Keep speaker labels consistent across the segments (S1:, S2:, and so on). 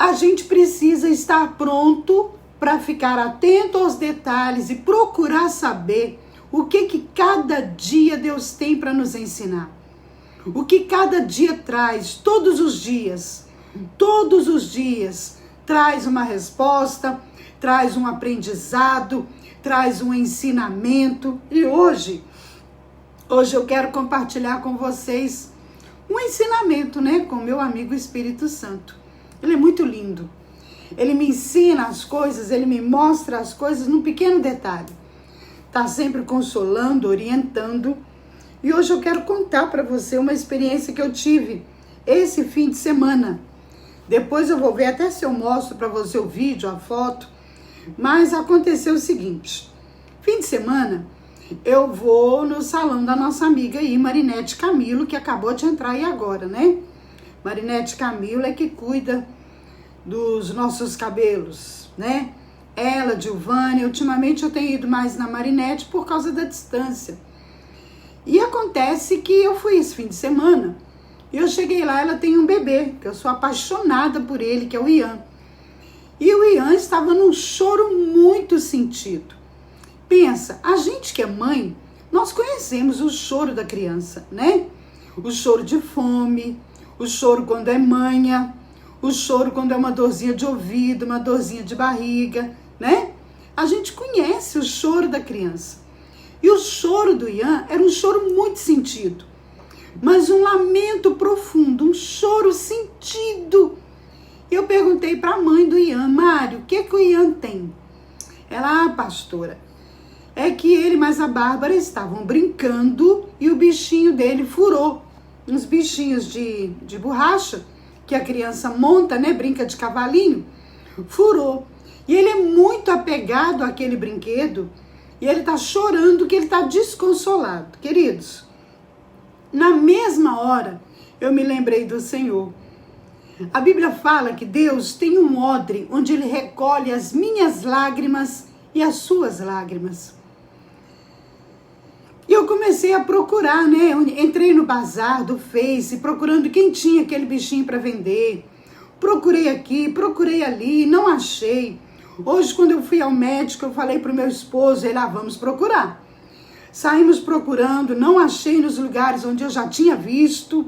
S1: A gente precisa estar pronto para ficar atento aos detalhes e procurar saber o que cada dia Deus tem para nos ensinar. O que cada dia traz, todos os dias, traz uma resposta, traz um aprendizado, traz um ensinamento. E hoje eu quero compartilhar com vocês um ensinamento, com meu amigo Espírito Santo. Ele é muito lindo. Ele me ensina as coisas, ele me mostra as coisas num pequeno detalhe. Está sempre consolando, orientando. E hoje eu quero contar para você uma experiência que eu tive esse fim de semana. Depois eu vou ver até se eu mostro para você o vídeo, a foto. Mas aconteceu o seguinte. Fim de semana, eu vou no salão da nossa amiga aí, Marinete Camilo, que acabou de entrar aí agora, Marinete Camilo é que cuida dos nossos cabelos, Ela, Gilvânia, ultimamente eu tenho ido mais na Marinete por causa da distância. E acontece que eu fui esse fim de semana, e eu cheguei lá, ela tem um bebê, que eu sou apaixonada por ele, que é o Ian. E o Ian estava num choro muito sentido. Pensa, a gente que é mãe, nós conhecemos o choro da criança, O choro de fome, o choro quando é manha, o choro quando é uma dorzinha de ouvido, uma dorzinha de barriga, A gente conhece o choro da criança. E o choro do Ian era um choro muito sentido, mas um lamento profundo, um choro sentido. Eu perguntei para a mãe do Ian, Mário, o que o Ian tem? Ela, pastora, é que ele mais a Bárbara estavam brincando e o bichinho dele furou. Uns bichinhos de borracha que a criança monta, brinca de cavalinho, furou. E ele é muito apegado àquele brinquedo e ele está chorando, que ele está desconsolado. Queridos, na mesma hora eu me lembrei do Senhor. A Bíblia fala que Deus tem um odre onde Ele recolhe as minhas lágrimas e as suas lágrimas. E eu comecei a procurar, Eu entrei no bazar do Face, procurando quem tinha aquele bichinho para vender. Procurei aqui, procurei ali, não achei. Hoje, quando eu fui ao médico, eu falei para o meu esposo, vamos procurar. Saímos procurando, não achei nos lugares onde eu já tinha visto.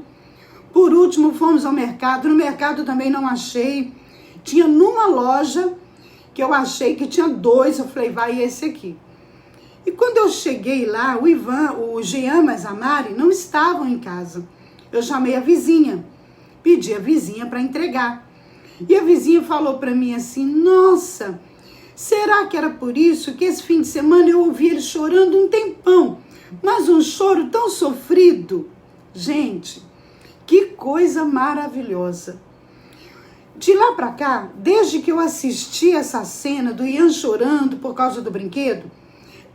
S1: Por último, fomos ao mercado. No mercado também não achei. Tinha numa loja que eu achei que tinha 2. Eu falei, vai esse aqui. E quando eu cheguei lá, o Ivan, o Jean, mas a Mari não estavam em casa. Eu chamei a vizinha. Pedi a vizinha para entregar. E a vizinha falou para mim assim, nossa, será que era por isso que esse fim de semana eu ouvi ele chorando um tempão? Mas um choro tão sofrido. Gente, que coisa maravilhosa. De lá para cá, desde que eu assisti essa cena do Ian chorando por causa do brinquedo,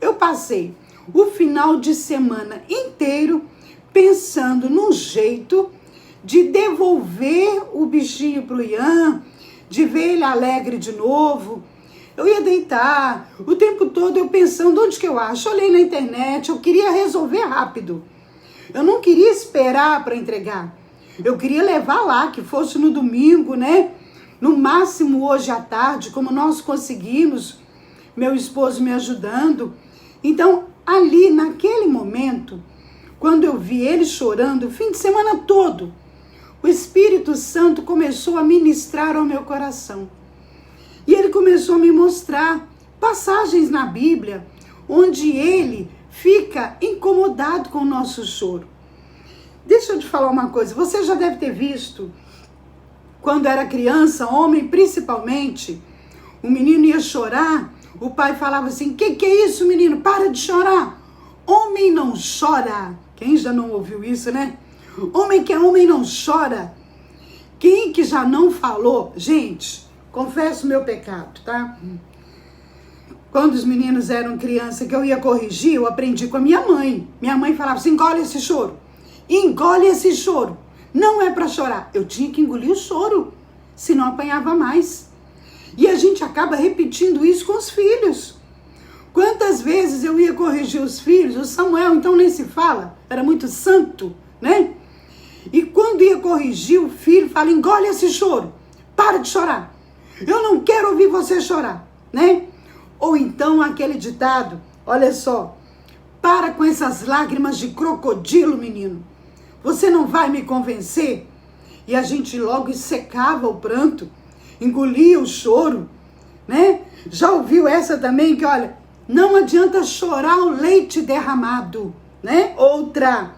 S1: eu passei o final de semana inteiro pensando num jeito de devolver o bichinho pro Ian, de ver ele alegre de novo. Eu ia deitar, o tempo todo eu pensando onde que eu acho. Olhei na internet, eu queria resolver rápido. Eu não queria esperar para entregar. Eu queria levar lá, que fosse no domingo, No máximo hoje à tarde, como nós conseguimos, meu esposo me ajudando. Então, ali, naquele momento, quando eu vi ele chorando o fim de semana todo, o Espírito Santo começou a ministrar ao meu coração. E ele começou a me mostrar passagens na Bíblia onde ele fica incomodado com o nosso choro. Deixa eu te falar uma coisa, você já deve ter visto, quando era criança, homem principalmente, o menino ia chorar, o pai falava assim, que é isso, menino? Para de chorar. Homem não chora. Quem já não ouviu isso, Homem que é homem não chora. Quem que já não falou? Gente, confesso o meu pecado, tá? Quando os meninos eram criança que eu ia corrigir, eu aprendi com a minha mãe. Minha mãe falava assim, engole esse choro. Engole esse choro. Não é para chorar. Eu tinha que engolir o choro, senão apanhava mais. E a gente acaba repetindo isso com os filhos. Quantas vezes eu ia corrigir os filhos, o Samuel então nem se fala, era muito santo, E quando ia corrigir o filho, fala, engole esse choro. para de chorar. Eu não quero ouvir você chorar, né? Ou então aquele ditado, olha só, para com essas lágrimas de crocodilo, menino. Você não vai me convencer? E a gente logo secava o pranto, engolia o choro, né? Já ouviu essa também que, olha, não adianta chorar o leite derramado, né? Outra,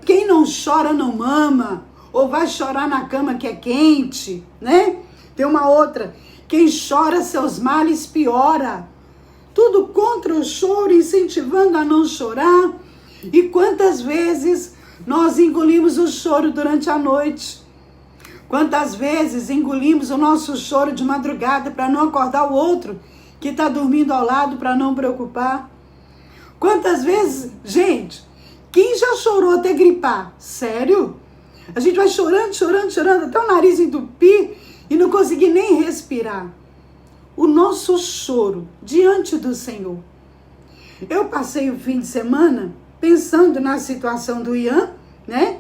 S1: quem não chora não mama, ou vai chorar na cama que é quente, né? Tem uma outra, quem chora seus males piora. Tudo contra o choro, incentivando a não chorar. E quantas vezes nós engolimos o choro durante a noite? Quantas vezes engolimos o nosso choro de madrugada para não acordar o outro que está dormindo ao lado, para não preocupar? Quantas vezes, gente, quem já chorou até gripar? Sério? A gente vai chorando, chorando, chorando, até o nariz entupir e não conseguir nem respirar. O nosso choro diante do Senhor. Eu passei o fim de semana pensando na situação do Ian, né?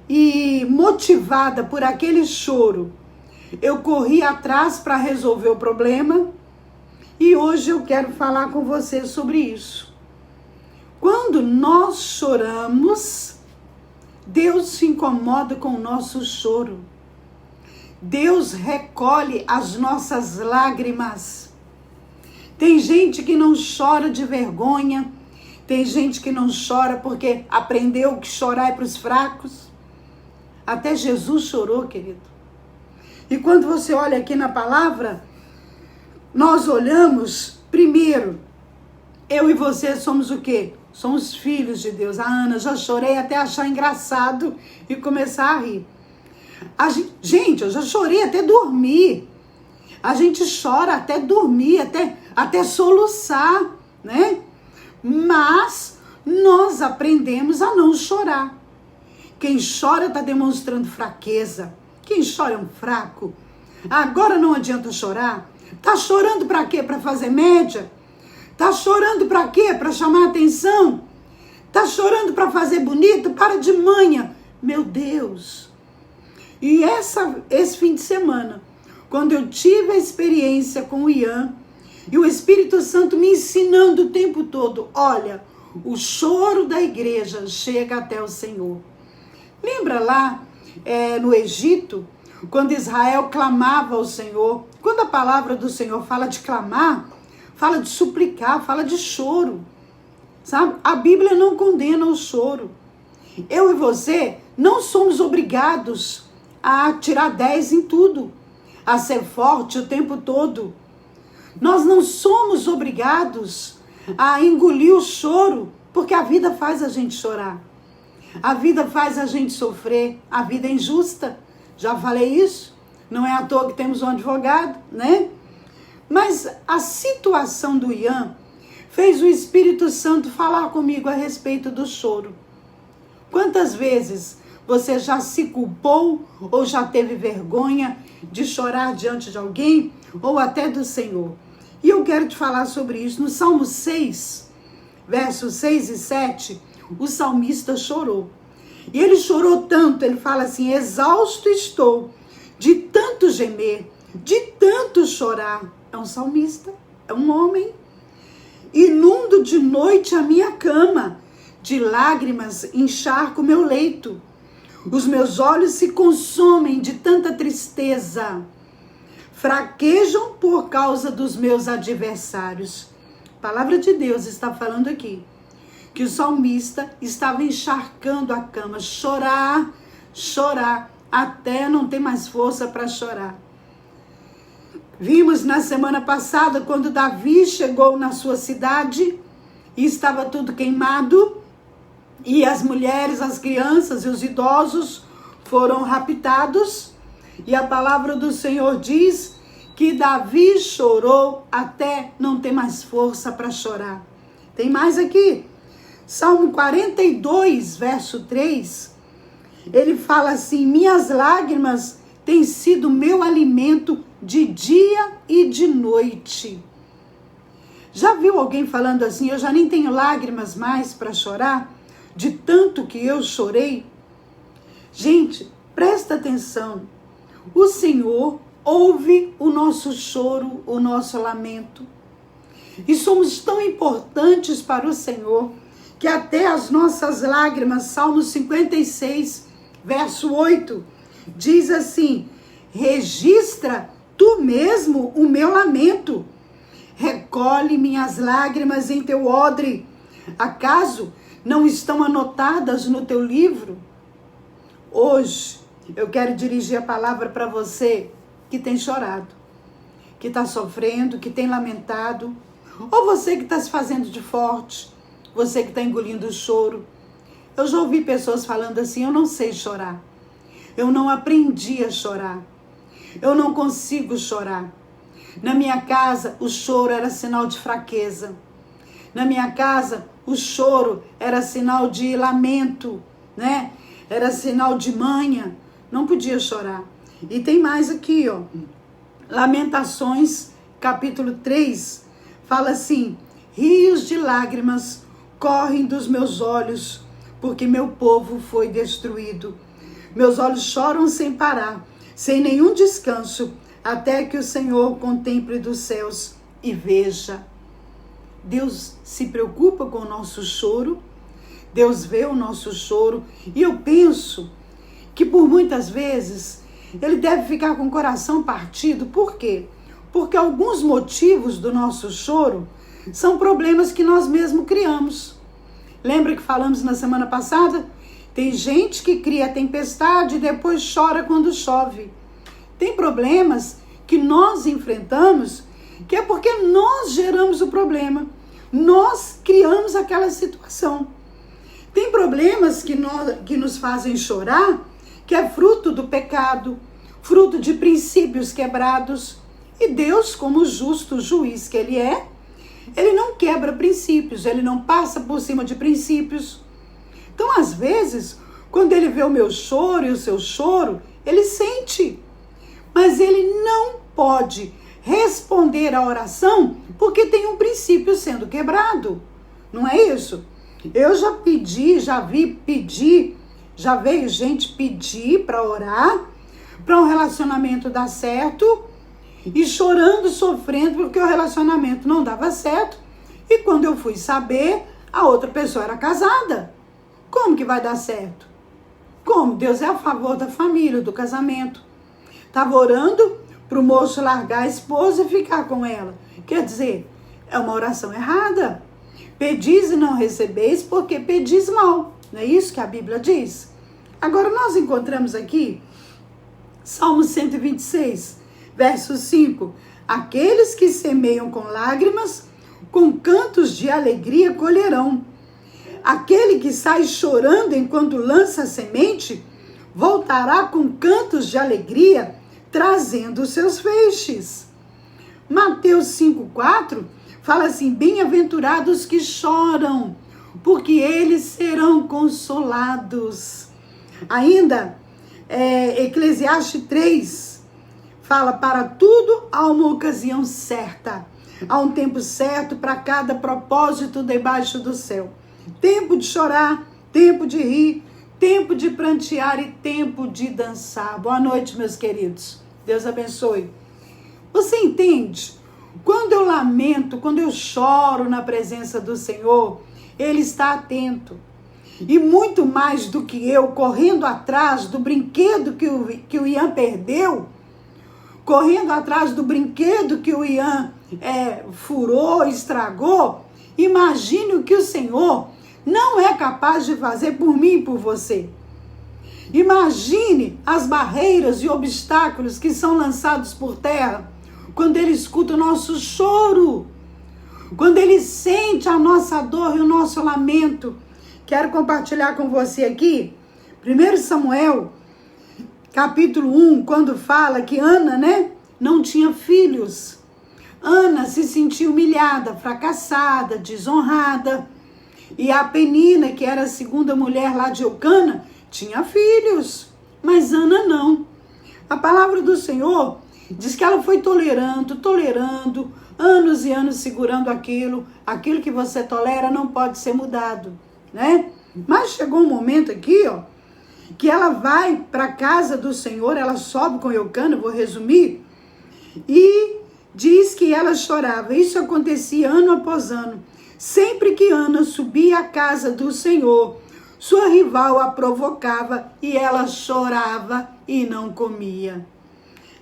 S1: E motivada por aquele choro, eu corri atrás para resolver o problema. E hoje eu quero falar com você sobre isso. Quando nós choramos, Deus se incomoda com o nosso choro. Deus recolhe as nossas lágrimas. Tem gente que não chora de vergonha. Tem gente que não chora porque aprendeu que chorar é para os fracos. Até Jesus chorou, querido. E quando você olha aqui na palavra, nós olhamos, primeiro, eu e você somos o quê? Somos filhos de Deus. A Ana, já chorei até achar engraçado e começar a rir. Gente, eu já chorei até dormir. A gente chora até dormir, até soluçar, né? Mas nós aprendemos a não chorar. Quem chora está demonstrando fraqueza. Quem chora é um fraco. Agora não adianta chorar. Tá chorando para quê? Para fazer média? Tá chorando para quê? Para chamar atenção? Tá chorando para fazer bonito? Para de manha. Meu Deus. E esse fim de semana, quando eu tive a experiência com o Ian, e o Espírito Santo me ensinando o tempo todo, olha, o choro da igreja chega até o Senhor. Lembra lá no Egito, quando Israel clamava ao Senhor? Quando a palavra do Senhor fala de clamar, fala de suplicar, fala de choro. Sabe? A Bíblia não condena o choro. Eu e você não somos obrigados a tirar 10 em tudo, a ser forte o tempo todo. Nós não somos obrigados a engolir o choro, porque a vida faz a gente chorar. A vida faz a gente sofrer. A vida é injusta. Já falei isso. Não é à toa que temos um advogado, né? Mas a situação do Ian fez o Espírito Santo falar comigo a respeito do choro. Quantas vezes você já se culpou ou já teve vergonha de chorar diante de alguém ou até do Senhor? E eu quero te falar sobre isso. No Salmo 6, versos 6 e 7, o salmista chorou. E ele chorou tanto, ele fala assim, exausto estou de tanto gemer, de tanto chorar. É um salmista, é um homem. Inundo de noite a minha cama, de lágrimas encharco meu leito. Os meus olhos se consomem de tanta tristeza. Fraquejam por causa dos meus adversários. A palavra de Deus está falando aqui que o salmista estava encharcando a cama, chorar, até não ter mais força para chorar. Vimos na semana passada quando Davi chegou na sua cidade e estava tudo queimado e as mulheres, as crianças e os idosos foram raptados e a palavra do Senhor diz que Davi chorou até não ter mais força para chorar. Tem mais aqui. Salmo 42, verso 3, ele fala assim, minhas lágrimas têm sido meu alimento de dia e de noite. Já viu alguém falando assim, eu já nem tenho lágrimas mais para chorar, de tanto que eu chorei? Gente, presta atenção, O Senhor ouve o nosso choro, o nosso lamento. E somos tão importantes para o Senhor que até as nossas lágrimas, Salmo 56, verso 8, diz assim: registra tu mesmo o meu lamento, recolhe minhas lágrimas em teu odre. Acaso não estão anotadas no teu livro? Hoje eu quero dirigir a palavra para você que tem chorado, que está sofrendo, que tem lamentado, ou você que está se fazendo de forte, você que está engolindo o choro. Eu já ouvi pessoas falando assim: eu não sei chorar, eu não aprendi a chorar, eu não consigo chorar. Na minha casa, o choro era sinal de fraqueza. Na minha casa, o choro era sinal de lamento, né? Era sinal de manha. Não podia chorar. E tem mais aqui, ó. Lamentações, capítulo 3, fala assim: rios de lágrimas correm dos meus olhos, porque meu povo foi destruído. Meus olhos choram sem parar, sem nenhum descanso, até que o Senhor contemple dos céus e veja. Deus se preocupa com o nosso choro, Deus vê o nosso choro, e eu penso que por muitas vezes Ele deve ficar com o coração partido. Por quê? Porque alguns motivos do nosso choro são problemas que nós mesmos criamos. Lembra que falamos na semana passada? Tem gente que cria tempestade e depois chora quando chove. Tem problemas que nós enfrentamos que é porque nós geramos o problema. Nós criamos aquela situação. Tem problemas que nos fazem chorar, que é fruto do pecado, fruto de princípios quebrados. E Deus, como justo juiz que Ele é, Ele não quebra princípios, Ele não passa por cima de princípios. Então, às vezes, quando Ele vê o meu choro e o seu choro, Ele sente. Mas Ele não pode responder à oração porque tem um princípio sendo quebrado. Não é isso? Eu já veio gente pedir para orar, para um relacionamento dar certo, e chorando, sofrendo, porque o relacionamento não dava certo. E quando eu fui saber, a outra pessoa era casada. Como que vai dar certo? Como? Deus é a favor da família, do casamento. Estava orando para o moço largar a esposa e ficar com ela. Quer dizer, é uma oração errada. Pedis e não recebeis, porque pedis mal. Não é isso que a Bíblia diz? Agora nós encontramos aqui Salmo 126, verso 5. Aqueles que semeiam com lágrimas, com cantos de alegria colherão. Aquele que sai chorando enquanto lança a semente, voltará com cantos de alegria, trazendo os seus feixes. Mateus 5,4 fala assim: bem-aventurados que choram, porque eles serão consolados. Ainda, Eclesiastes 3 fala: para tudo há uma ocasião certa, há um tempo certo para cada propósito debaixo do céu. Tempo de chorar, tempo de rir, tempo de prantear e tempo de dançar. Boa noite, meus queridos. Deus abençoe. Você entende? Quando eu lamento, quando eu choro na presença do Senhor, Ele está atento. E muito mais do que eu correndo atrás do brinquedo que o Ian perdeu, correndo atrás do brinquedo que o Ian furou, estragou, imagine o que o Senhor não é capaz de fazer por mim e por você. Imagine as barreiras e obstáculos que são lançados por terra quando Ele escuta o nosso choro, quando Ele sente a nossa dor e o nosso lamento. Quero compartilhar com você aqui 1 Samuel, capítulo 1, quando fala que Ana, não tinha filhos. Ana se sentia humilhada, fracassada, desonrada. E a Penina, que era a segunda mulher lá de Eucana, tinha filhos, mas Ana não. A palavra do Senhor diz que ela foi tolerando, anos e anos segurando aquilo que você tolera não pode ser mudado, né? Mas chegou um momento aqui, que ela vai para a casa do Senhor, ela sobe com Eucana, vou resumir, e diz que ela chorava. Isso acontecia ano após ano. Sempre que Ana subia à casa do Senhor, sua rival a provocava e ela chorava e não comia.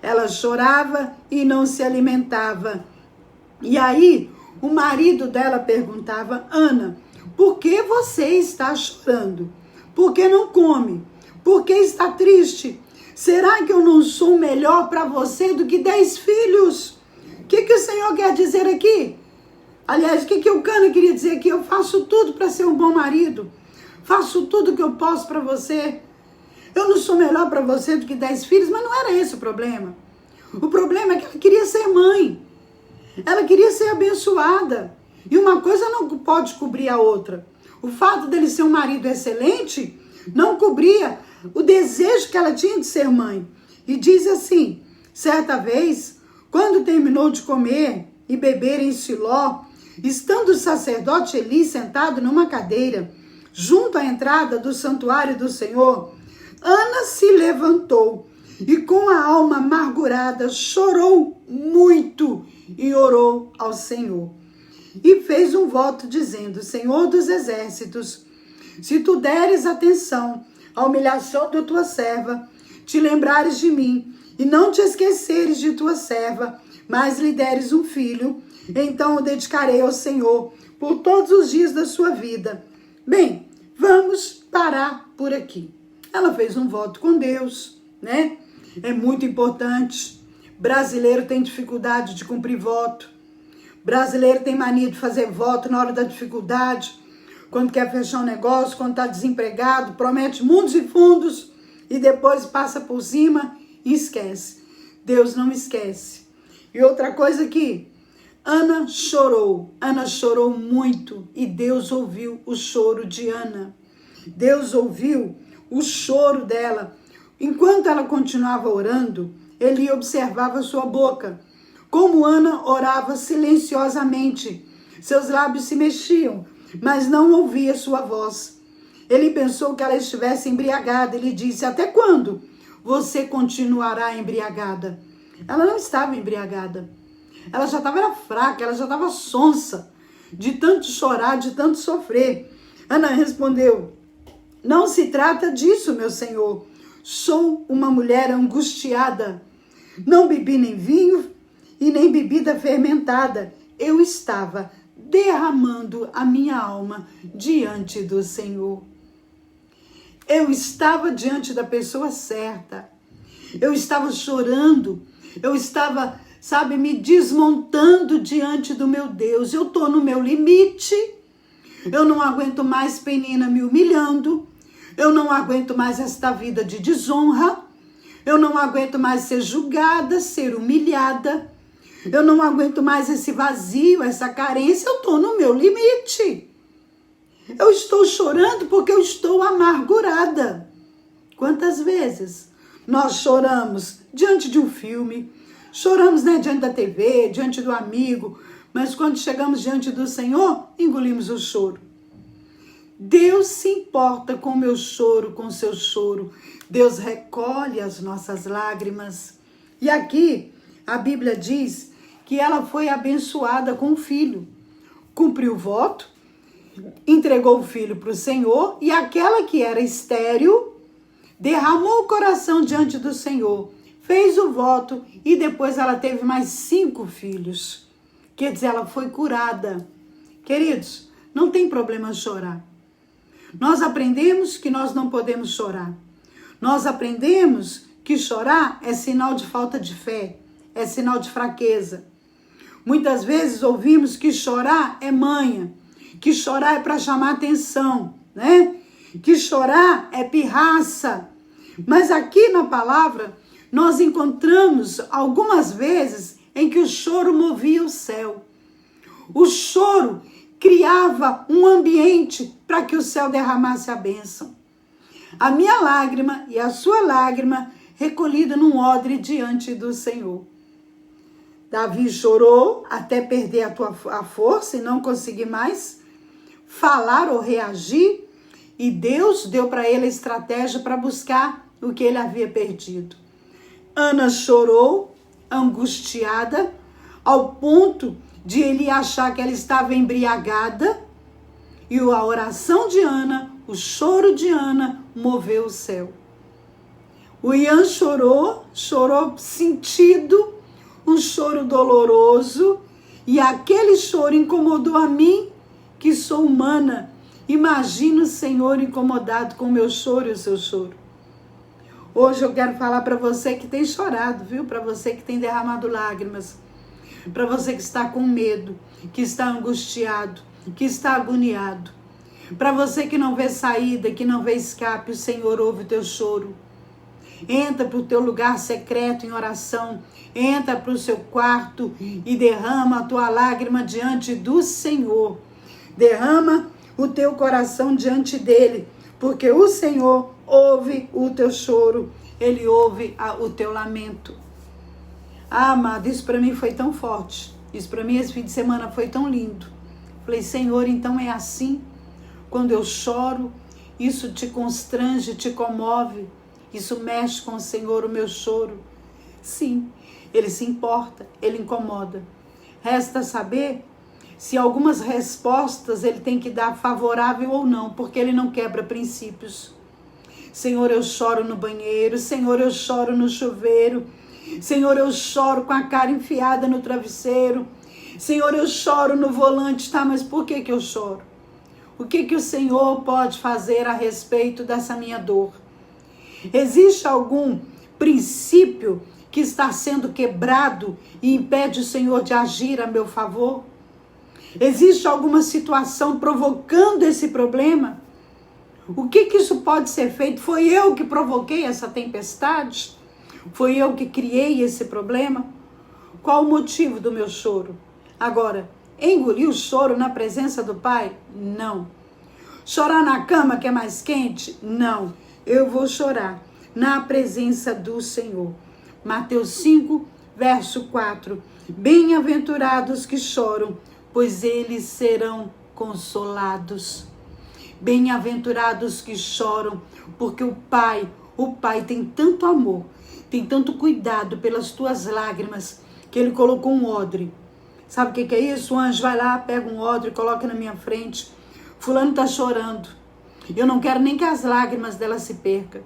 S1: Ela chorava e não se alimentava. E aí, o marido dela perguntava: Ana, por que você está chorando? Por que não come? Por que está triste? Será que eu não sou melhor para você do que 10 filhos? O que o Senhor quer dizer aqui? Aliás, o que Eucana queria dizer aqui? Eu faço tudo para ser um bom marido. Faço tudo que eu posso para você. Eu não sou melhor para você do que 10 filhos, mas não era esse o problema. O problema é que ela queria ser mãe. Ela queria ser abençoada. E uma coisa não pode cobrir a outra. O fato dele ser um marido excelente não cobria o desejo que ela tinha de ser mãe. E diz assim: certa vez, quando terminou de comer e beber em Siló, estando o sacerdote Eli sentado numa cadeira, junto à entrada do santuário do Senhor, Ana se levantou e com a alma amargurada chorou muito e orou ao Senhor. E fez um voto dizendo: Senhor dos exércitos, se tu deres atenção à humilhação da tua serva, te lembrares de mim e não te esqueceres de tua serva, mas lhe deres um filho, então o dedicarei ao Senhor por todos os dias da sua vida. Bem, vamos parar por aqui. Ela fez um voto com Deus, né? É muito importante. Brasileiro tem dificuldade de cumprir voto. Brasileiro tem mania de fazer voto na hora da dificuldade, quando quer fechar um negócio, quando está desempregado, promete mundos e fundos e depois passa por cima e esquece. Deus não esquece. E outra coisa aqui, Ana chorou muito e Deus ouviu o choro de Ana. Deus ouviu o choro dela. Enquanto ela continuava orando, Eli observava sua boca. Como Ana orava silenciosamente, seus lábios se mexiam, mas não ouvia sua voz. Ele pensou que ela estivesse embriagada. Ele disse: até quando você continuará embriagada? Ela não estava embriagada. Ela já estava fraca, ela já estava sonsa, de tanto chorar, de tanto sofrer. Ana respondeu: não se trata disso, meu senhor. Sou uma mulher angustiada. Não bebi nem vinho e nem bebida fermentada. Eu estava derramando a minha alma diante do Senhor. Eu estava diante da pessoa certa. Eu estava chorando. Eu estava, me desmontando diante do meu Deus. Eu estou no meu limite. Eu não aguento mais Penina me humilhando. Eu não aguento mais esta vida de desonra. Eu não aguento mais ser julgada, ser humilhada. Eu não aguento mais esse vazio, essa carência. Eu estou no meu limite. Eu estou chorando porque eu estou amargurada. Quantas vezes nós choramos diante de um filme, choramos, diante da TV, diante do amigo, mas quando chegamos diante do Senhor, engolimos o choro. Deus se importa com o meu choro, com o seu choro. Deus recolhe as nossas lágrimas. E aqui a Bíblia diz que ela foi abençoada com um filho. Cumpriu o voto, entregou o filho para o Senhor, e aquela que era estéril derramou o coração diante do Senhor, fez o voto e depois ela teve mais 5 filhos. Quer dizer, ela foi curada. Queridos, não tem problema chorar. Nós aprendemos que nós não podemos chorar. Nós aprendemos que chorar é sinal de falta de fé, é sinal de fraqueza. Muitas vezes ouvimos que chorar é manha, que chorar é para chamar atenção, né? Que chorar é pirraça. Mas aqui na palavra, nós encontramos algumas vezes em que o choro movia o céu. O choro criava um ambiente para que o céu derramasse a bênção. A minha lágrima e a sua lágrima recolhida num odre diante do Senhor. Davi chorou até perder a força e não conseguir mais falar ou reagir. E Deus deu para ele a estratégia para buscar o que ele havia perdido. Ana chorou, angustiada, ao ponto de ele achar que ela estava embriagada, e a oração de Ana, o choro de Ana, moveu o céu. O Ian chorou sentido, um choro doloroso, e aquele choro incomodou a mim, que sou humana. Imagina o Senhor incomodado com o meu choro e o seu choro. Hoje eu quero falar para você que tem chorado, viu? Para você que tem derramado lágrimas, para você que está com medo, que está angustiado, que está agoniado, para você que não vê saída, que não vê escape, o Senhor ouve o teu choro. Entra para o teu lugar secreto em oração, entra para o seu quarto e derrama a tua lágrima diante do Senhor. Derrama o teu coração diante dele, porque o Senhor ouve o teu choro, ele ouve o teu lamento. Ah, amado, isso para mim foi tão forte, isso para mim esse fim de semana foi tão lindo. Falei, Senhor, então é assim, quando eu choro, isso te constrange, te comove, isso mexe com o Senhor, o meu choro. Sim, ele se importa, ele incomoda. Resta saber se algumas respostas ele tem que dar favorável ou não, porque ele não quebra princípios. Senhor, eu choro no banheiro, Senhor, eu choro no chuveiro, Senhor, eu choro com a cara enfiada no travesseiro, Senhor, eu choro no volante, tá? Mas por que eu choro? O que o Senhor pode fazer a respeito dessa minha dor? Existe algum princípio que está sendo quebrado e impede o Senhor de agir a meu favor? Existe alguma situação provocando esse problema? O que isso pode ser feito? Foi eu que provoquei essa tempestade? Foi eu que criei esse problema? Qual o motivo do meu choro? Agora, engolir o choro na presença do Pai? Não. Chorar na cama que é mais quente? Não. Eu vou chorar na presença do Senhor. Mateus 5, verso 4. Bem-aventurados que choram, pois eles serão consolados. Bem-aventurados que choram, porque o Pai tem tanto amor, tem tanto cuidado pelas tuas lágrimas, que ele colocou um odre. Sabe o que é isso? O anjo vai lá, pega um odre, coloca na minha frente. Fulano está chorando. Eu não quero nem que as lágrimas dela se percam.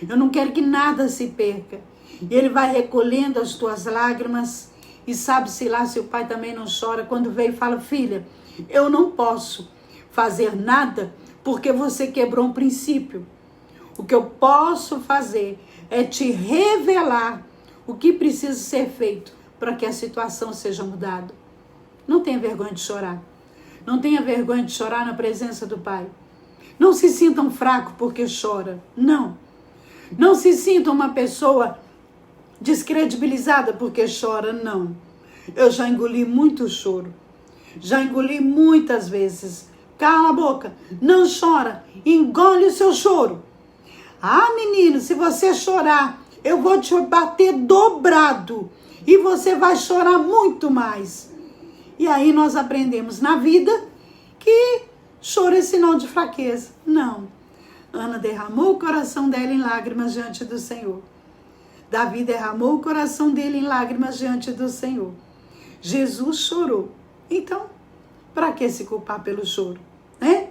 S1: Eu não quero que nada se perca. E ele vai recolhendo as tuas lágrimas. E sabe-se lá se o pai também não chora. Quando vem e fala, filha, eu não posso fazer nada porque você quebrou um princípio. O que eu posso fazer é te revelar o que precisa ser feito para que a situação seja mudada. Não tenha vergonha de chorar. Não tenha vergonha de chorar na presença do Pai. Não se sinta um fraco porque chora. Não. Não se sinta uma pessoa descredibilizada porque chora. Não. Eu já engoli muito choro. Já engoli muitas vezes. Cala a boca. Não chora. Engole o seu choro. Ah, menino, se você chorar, eu vou te bater dobrado. E você vai chorar muito mais. E aí nós aprendemos na vida que choro é sinal de fraqueza. Não. Ana derramou o coração dela em lágrimas diante do Senhor. Davi derramou o coração dele em lágrimas diante do Senhor. Jesus chorou. Então, para que se culpar pelo choro? Né?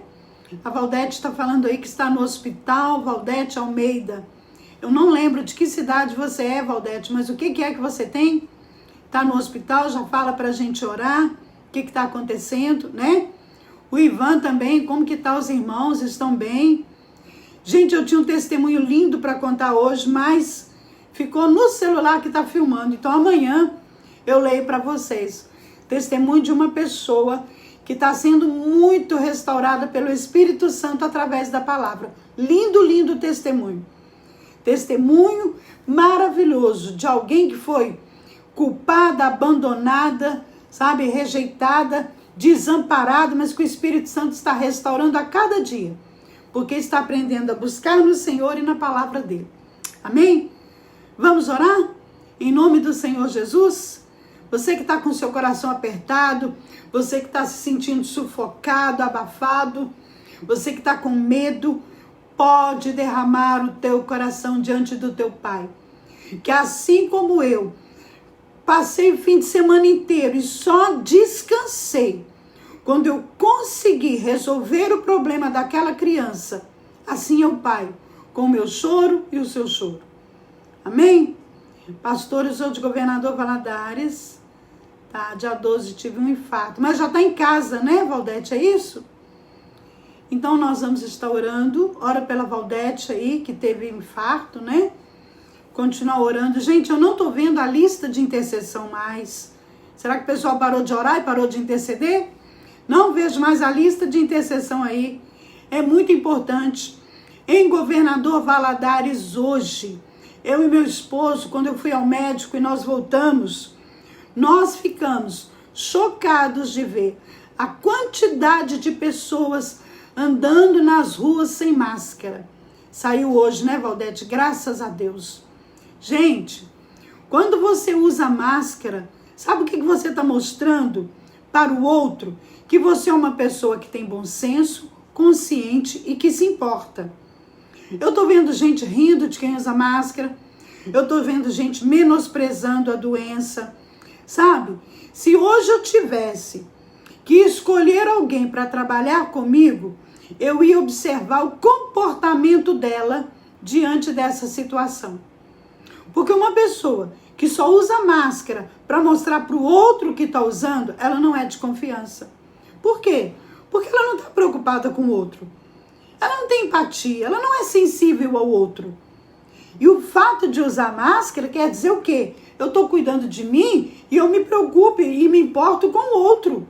S1: A Valdete está falando aí que está no hospital, Valdete Almeida. Eu não lembro de que cidade você é, Valdete, mas o que é que você tem? Está no hospital, já fala para a gente orar. O que está acontecendo, né? O Ivan também, como que tá os irmãos? Estão bem? Gente, eu tinha um testemunho lindo para contar hoje, mas ficou no celular que está filmando. Então amanhã eu leio para vocês. Testemunho de uma pessoa que está sendo muito restaurada pelo Espírito Santo através da palavra. Lindo, lindo testemunho. Testemunho maravilhoso de alguém que foi culpada, abandonada, sabe, rejeitada, desamparada, mas que o Espírito Santo está restaurando a cada dia, porque está aprendendo a buscar no Senhor e na palavra dele. Amém? Vamos orar? Em nome do Senhor Jesus? Você que está com seu coração apertado, você que está se sentindo sufocado, abafado, Você que está com medo, pode derramar o teu coração diante do teu Pai. Que assim como eu, passei o fim de semana inteiro e só descansei quando eu consegui resolver o problema daquela criança. Assim é o Pai, com o meu choro e o seu choro. Amém? Pastor, eu sou de Governador Valadares. Tá, dia 12 tive um infarto. Mas já está em casa, né, Valdete? É isso? Então nós vamos estar orando. Ora pela Valdete aí, que teve infarto, né? Continuar orando. Gente, eu não estou vendo a lista de intercessão mais. Será que o pessoal parou de orar e parou de interceder? Não vejo mais a lista de intercessão aí. É muito importante. Em Governador Valadares hoje, eu e meu esposo, quando eu fui ao médico e nós voltamos, nós ficamos chocados de ver a quantidade de pessoas andando nas ruas sem máscara. Saiu hoje, né, Valdete? Graças a Deus. Gente, quando você usa máscara, sabe o que você está mostrando para o outro? Que você é uma pessoa que tem bom senso, consciente e que se importa. Eu estou vendo gente rindo de quem usa máscara. Eu estou vendo gente menosprezando a doença. Sabe? Se hoje eu tivesse que escolher alguém para trabalhar comigo, eu ia observar o comportamento dela diante dessa situação. Porque uma pessoa que só usa máscara para mostrar para o outro que está usando, ela não é de confiança. Por quê? Porque ela não está preocupada com o outro. Ela não tem empatia, ela não é sensível ao outro. E o fato de usar máscara quer dizer o quê? Eu estou cuidando de mim e eu me preocupo e me importo com o outro.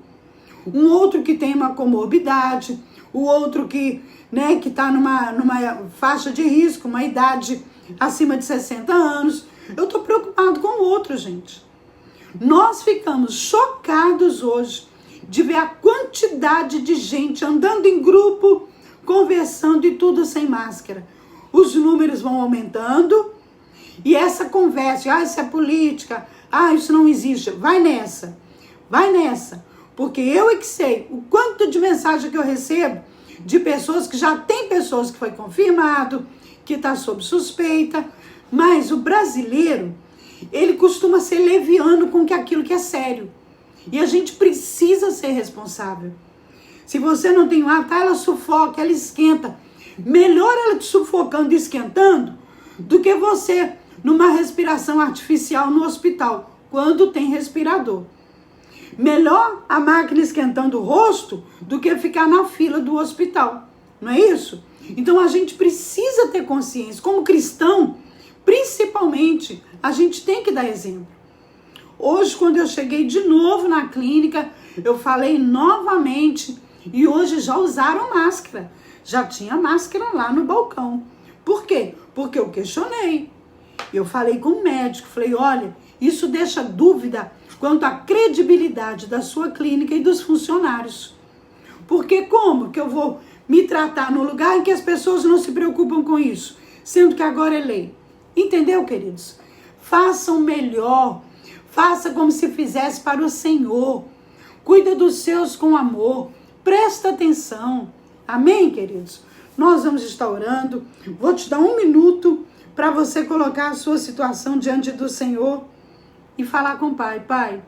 S1: Um outro que tem uma comorbidade, o outro que está numa faixa de risco, uma idade acima de 60 anos. Eu estou preocupado com o outro, gente. Nós ficamos chocados hoje de ver a quantidade de gente andando em grupo, conversando e tudo sem máscara. Os números vão aumentando e essa conversa, isso é política, isso não existe. Vai nessa, porque eu é que sei o quanto de mensagem que eu recebo de pessoas que já tem pessoas que foi confirmado, que está sob suspeita, mas o brasileiro, ele costuma ser leviano com aquilo que é sério. E a gente precisa ser responsável. Se você não tem ar, ela sufoca, ela esquenta. Melhor ela te sufocando e esquentando do que você numa respiração artificial no hospital, quando tem respirador. Melhor a máquina esquentando o rosto do que ficar na fila do hospital. Não é isso? Então a gente precisa ter consciência. Como cristão, principalmente, a gente tem que dar exemplo. Hoje, quando eu cheguei de novo na clínica, eu falei novamente e hoje já usaram máscara. Já tinha máscara lá no balcão. Por quê? Porque eu questionei. Eu falei com o médico, falei, olha, isso deixa dúvida quanto à credibilidade da sua clínica e dos funcionários. Porque como que eu vou me tratar no lugar em que as pessoas não se preocupam com isso, sendo que agora é lei? Entendeu, queridos? Façam melhor, faça como se fizesse para o Senhor. Cuida dos seus com amor, presta atenção. Amém, queridos? Nós vamos estar orando. Vou te dar 1 minuto para você colocar a sua situação diante do Senhor e falar com o Pai. Pai,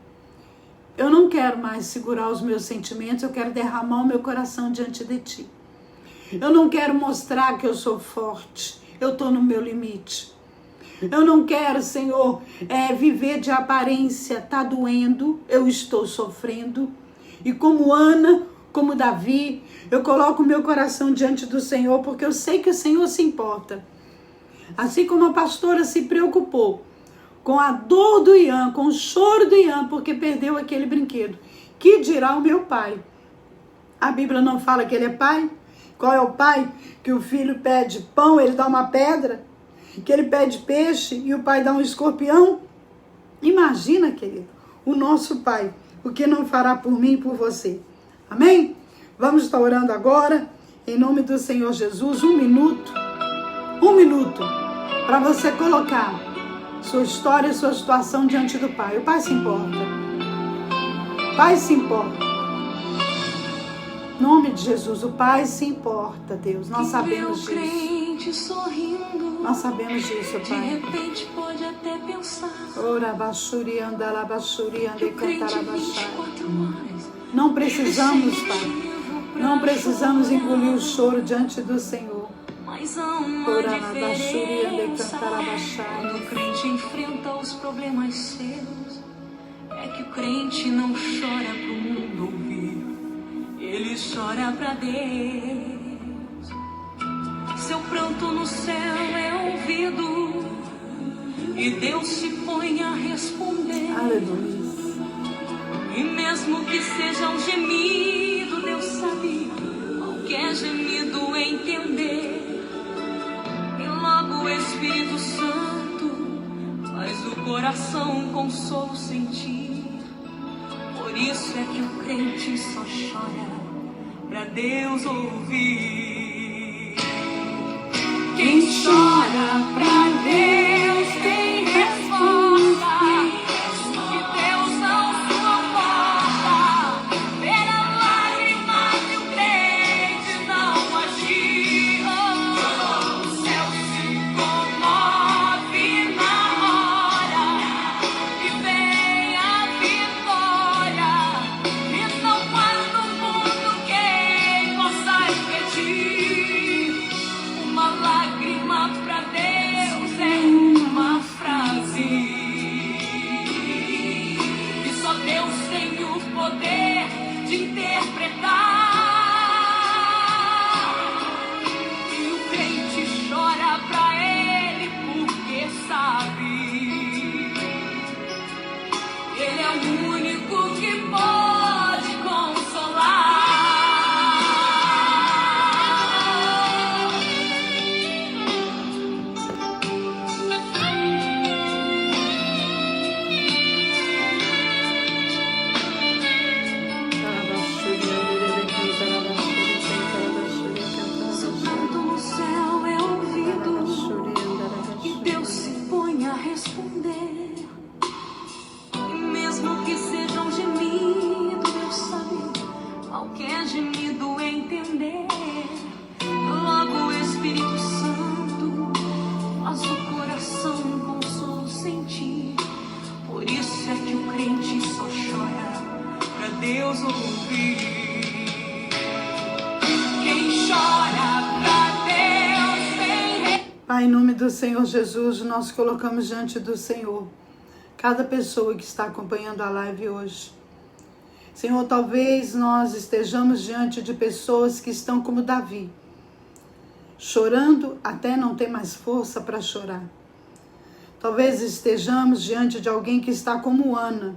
S1: eu não quero mais segurar os meus sentimentos, eu quero derramar o meu coração diante de Ti. Eu não quero mostrar que eu sou forte, eu estou no meu limite. Eu não quero, Senhor, viver de aparência, tá doendo, eu estou sofrendo. E como Ana, como Davi, eu coloco o meu coração diante do Senhor, porque eu sei que o Senhor se importa. Assim como a pastora se preocupou com a dor do Ian, com o choro do Ian, porque perdeu aquele brinquedo. Que dirá o meu pai? A Bíblia não fala que ele é pai? Qual é o pai? Que o filho pede pão, ele dá uma pedra? Que ele pede peixe e o pai dá um escorpião? Imagina, querido, o nosso pai, o que não fará por mim e por você. Amém? Vamos estar orando agora, em nome do Senhor Jesus, 1 minuto. 1 minuto para você colocar sua história e sua situação diante do Pai. O Pai se importa. O Pai se importa. Em nome de Jesus, o Pai se importa, Deus. Nós sabemos disso. Nós sabemos disso, Pai.
S2: De repente pode até pensar.
S1: Ora, baixuri, andala, baixuri, ande, cantar, abaixar.
S2: 24 horas.
S1: Não precisamos, Pai. Não precisamos engolir o choro diante do Senhor.
S2: Mas há uma diferença. Quando o crente enfrenta os problemas seus, é que o crente não chora pro mundo ouvir, ele chora pra Deus. Seu pranto no céu é ouvido e Deus se põe a responder.
S1: Aleluia.
S2: E mesmo que seja um gemido, Deus sabe qualquer gemido entender. E logo o Espírito Santo faz o coração consolo sentir. Por isso é que o crente só chora pra Deus ouvir. Quem chora pra Deus tem resposta. Que Deus não suporta ver a lágrima de um crente não agir. O céu se comove na hora e vem a vitória. E não faz no mundo quem possa impedir. Uma lágrima pra Deus é uma frase que só Deus tem o poder de interpretar. E o crente chora pra Ele porque sabe Ele é o único que pode consolar. Seu canto no céu é ouvido e Deus se põe a responder. E mesmo que seja um gemido, Deus sabe qualquer gemido entender. Logo o Espírito Santo faz o coração consolo sentir. Por isso é que o crente só chora pra Deus ouvir. Quem chora pra Deus tem.
S1: Pai, em nome do Senhor Jesus, nós colocamos diante do Senhor cada pessoa que está acompanhando a live hoje. Senhor, talvez nós estejamos diante de pessoas que estão como Davi, chorando até não ter mais força para chorar. Talvez estejamos diante de alguém que está como Ana,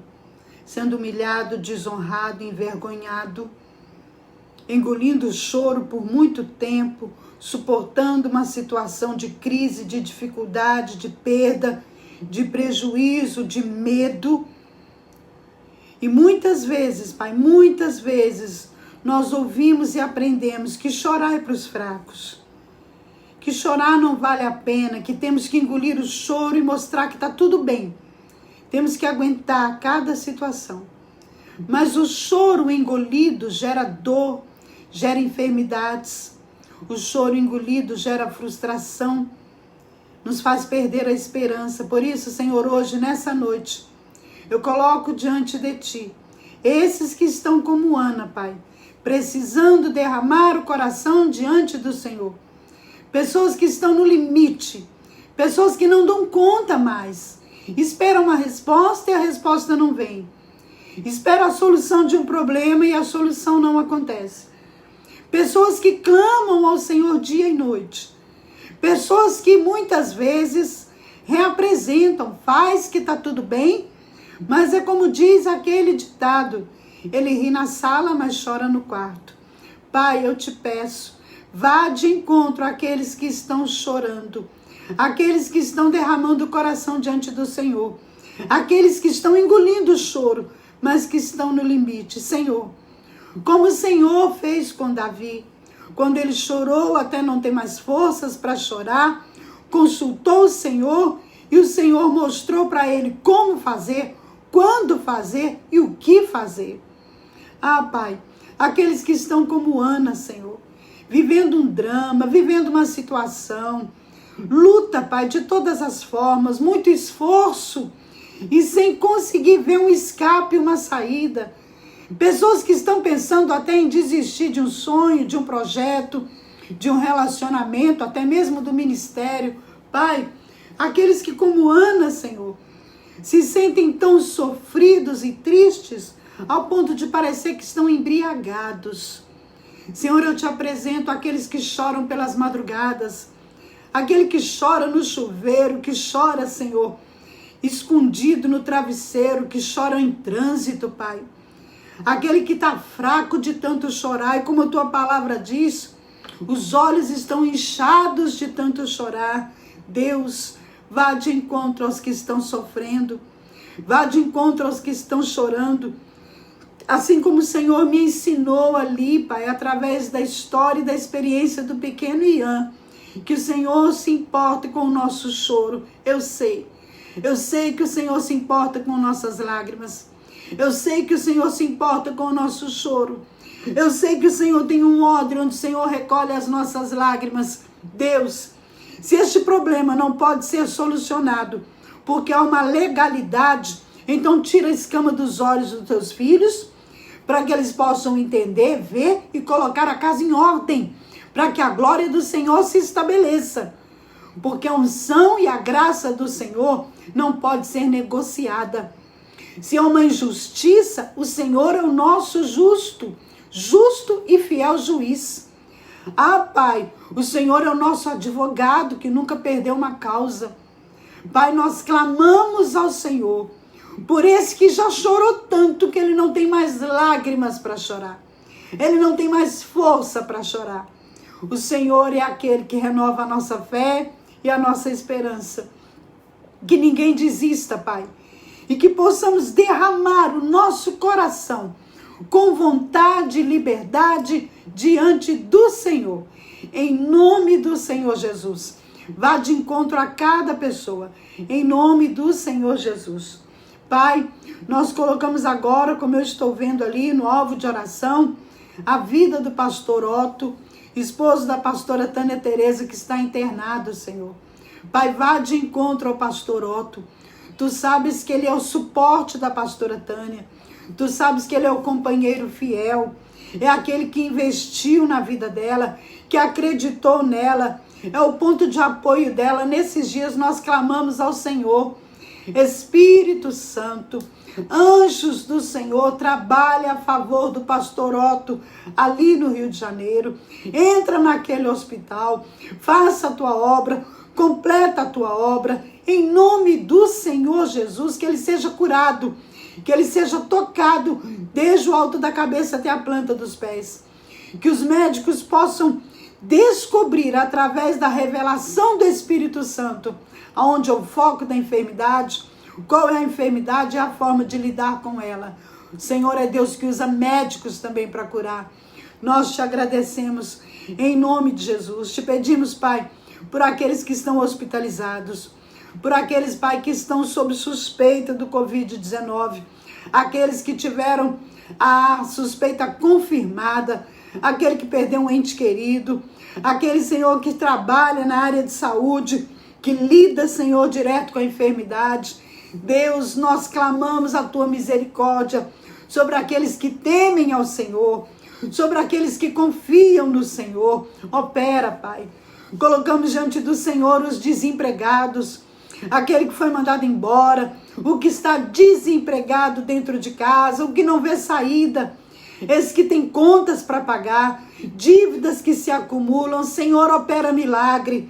S1: sendo humilhado, desonrado, envergonhado, engolindo o choro por muito tempo, suportando uma situação de crise, de dificuldade, de perda, de prejuízo, de medo. E muitas vezes, Pai, muitas vezes nós ouvimos e aprendemos que chorar é para os fracos, que chorar não vale a pena, que temos que engolir o choro e mostrar que está tudo bem. Temos que aguentar cada situação. Mas o choro engolido gera dor, gera enfermidades. O choro engolido gera frustração, nos faz perder a esperança. Por isso, Senhor, hoje, nessa noite, eu coloco diante de Ti esses que estão como Ana, Pai, precisando derramar o coração diante do Senhor. Pessoas que estão no limite, pessoas que não dão conta mais, esperam uma resposta e a resposta não vem. Esperam a solução de um problema e a solução não acontece. Pessoas que clamam ao Senhor dia e noite. Pessoas que muitas vezes reapresentam, faz que está tudo bem, mas é como diz aquele ditado, ele ri na sala, mas chora no quarto. Pai, eu te peço, vá de encontro àqueles que estão chorando, aqueles que estão derramando o coração diante do Senhor, aqueles que estão engolindo o choro, mas que estão no limite. Senhor, como o Senhor fez com Davi, quando ele chorou até não ter mais forças para chorar, consultou o Senhor e o Senhor mostrou para ele como fazer, quando fazer e o que fazer. Ah, Pai, Aqueles que estão como Ana, Senhor, vivendo um drama, vivendo uma situação, luta, Pai, de todas as formas, muito esforço e sem conseguir ver um escape, uma saída. Pessoas que estão pensando até em desistir de um sonho, de um projeto, de um relacionamento, até mesmo do ministério. Pai, aqueles que como Ana, Senhor, se sentem tão sofridos e tristes ao ponto de parecer que estão embriagados. Senhor, eu te apresento aqueles que choram pelas madrugadas, aquele que chora no chuveiro, que chora, Senhor, escondido no travesseiro, que chora em trânsito, Pai. Aquele que está fraco de tanto chorar, e como a tua palavra diz, os olhos estão inchados de tanto chorar. Deus, vá de encontro aos que estão sofrendo, vá de encontro aos que estão chorando. Assim como o Senhor me ensinou ali, Pai, através da história e da experiência do pequeno Ian, que o Senhor se importa com o nosso choro. Eu sei que o Senhor se importa com nossas lágrimas. Eu sei que o Senhor se importa com o nosso choro. Eu sei que o Senhor tem um odre onde o Senhor recolhe as nossas lágrimas. Deus, se este problema não pode ser solucionado porque há uma legalidade, então tira a escama dos olhos dos teus filhos, para que eles possam entender, ver e colocar a casa em ordem, para que a glória do Senhor se estabeleça. Porque a unção e a graça do Senhor não pode ser negociada. Se é uma injustiça, o Senhor é o nosso justo e fiel juiz. Ah, Pai, o Senhor é o nosso advogado que nunca perdeu uma causa. Pai, nós clamamos ao Senhor por esse que já chorou tanto que ele não tem mais lágrimas para chorar. Ele não tem mais força para chorar. O Senhor é aquele que renova a nossa fé e a nossa esperança. Que ninguém desista, Pai. E que possamos derramar o nosso coração com vontade e liberdade diante do Senhor. Em nome do Senhor Jesus. Vá de encontro a cada pessoa. Em nome do Senhor Jesus. Pai, nós colocamos agora, como eu estou vendo ali no alvo de oração, a vida do pastor Otto, esposo da pastora Tânia Tereza, que está internado, Senhor. Pai, vá de encontro ao pastor Otto. Tu sabes que ele é o suporte da pastora Tânia. Tu sabes que ele é o companheiro fiel. É aquele que investiu na vida dela, que acreditou nela. É o ponto de apoio dela. Nesses dias nós clamamos ao Senhor. Espírito Santo, anjos do Senhor, trabalha a favor do pastor Otto ali no Rio de Janeiro. Entra naquele hospital, faça a tua obra, completa a tua obra, em nome do Senhor Jesus, que ele seja curado, que ele seja tocado desde o alto da cabeça até a planta dos pés. Que os médicos possam descobrir através da revelação do Espírito Santo aonde é o foco da enfermidade, qual é a enfermidade e a forma de lidar com ela. O Senhor é Deus que usa médicos também para curar. Nós te agradecemos em nome de Jesus. Te pedimos, Pai, por aqueles que estão hospitalizados, por aqueles, Pai, que estão sob suspeita do Covid-19, aqueles que tiveram a suspeita confirmada, aquele que perdeu um ente querido, aquele, Senhor, que trabalha na área de saúde, que lida, Senhor, direto com a enfermidade. Deus, nós clamamos a tua misericórdia sobre aqueles que temem ao Senhor, sobre aqueles que confiam no Senhor. Opera, Pai. Colocamos diante do Senhor os desempregados, aquele que foi mandado embora, o que está desempregado dentro de casa, o que não vê saída, esse que tem contas para pagar, dívidas que se acumulam. Senhor, opera milagre,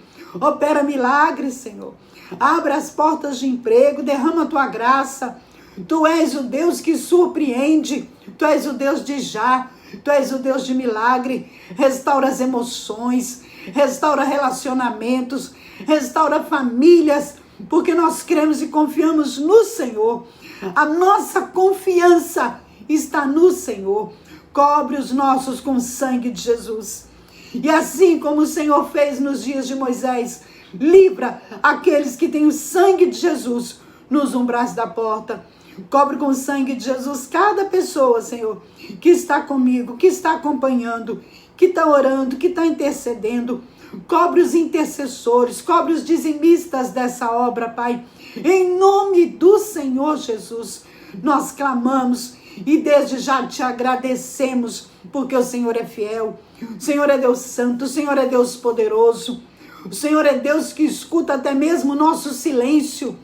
S1: Senhor. Abre as portas de emprego, derrama a tua graça. Tu és o Deus que surpreende, tu és o Deus de já, tu és o Deus de milagre. Restaura as emoções, restaura relacionamentos, restaura famílias, porque nós cremos e confiamos no Senhor. A nossa confiança está no Senhor. Cobre os nossos com o sangue de Jesus. E assim como o Senhor fez nos dias de Moisés, livra aqueles que têm o sangue de Jesus nos umbrais da porta. Cobre com o sangue de Jesus cada pessoa, Senhor, que está comigo, que está acompanhando, que está orando, que está intercedendo. Cobre os intercessores, cobre os dizimistas dessa obra, Pai. Em nome do Senhor Jesus, nós clamamos e desde já te agradecemos, porque o Senhor é fiel, o Senhor é Deus santo, o Senhor é Deus poderoso, o Senhor é Deus que escuta até mesmo o nosso silêncio,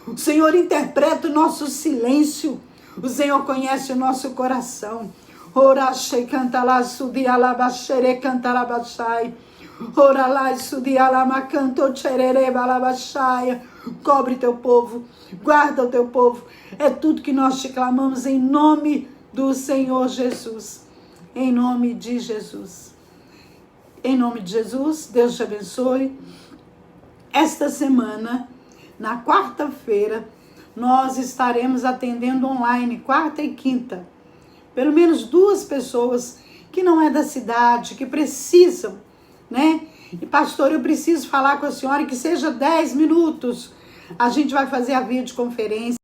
S1: o Senhor interpreta o nosso silêncio, o Senhor conhece o nosso coração. Orache cantala sudialabaxere cantalabaxai. Oralai sudialamacanto cherere balabaxaia. Cobre teu povo, guarda o teu povo. É tudo que nós te clamamos em nome do Senhor Jesus. Em nome de Jesus. Em nome de Jesus, Deus te abençoe. Esta semana, na quarta-feira, nós estaremos atendendo online, quarta e quinta. Pelo menos 2 pessoas que não é da cidade, que precisam, né? E pastor, eu preciso falar com a senhora, que seja 10 minutos. A gente vai fazer a videoconferência.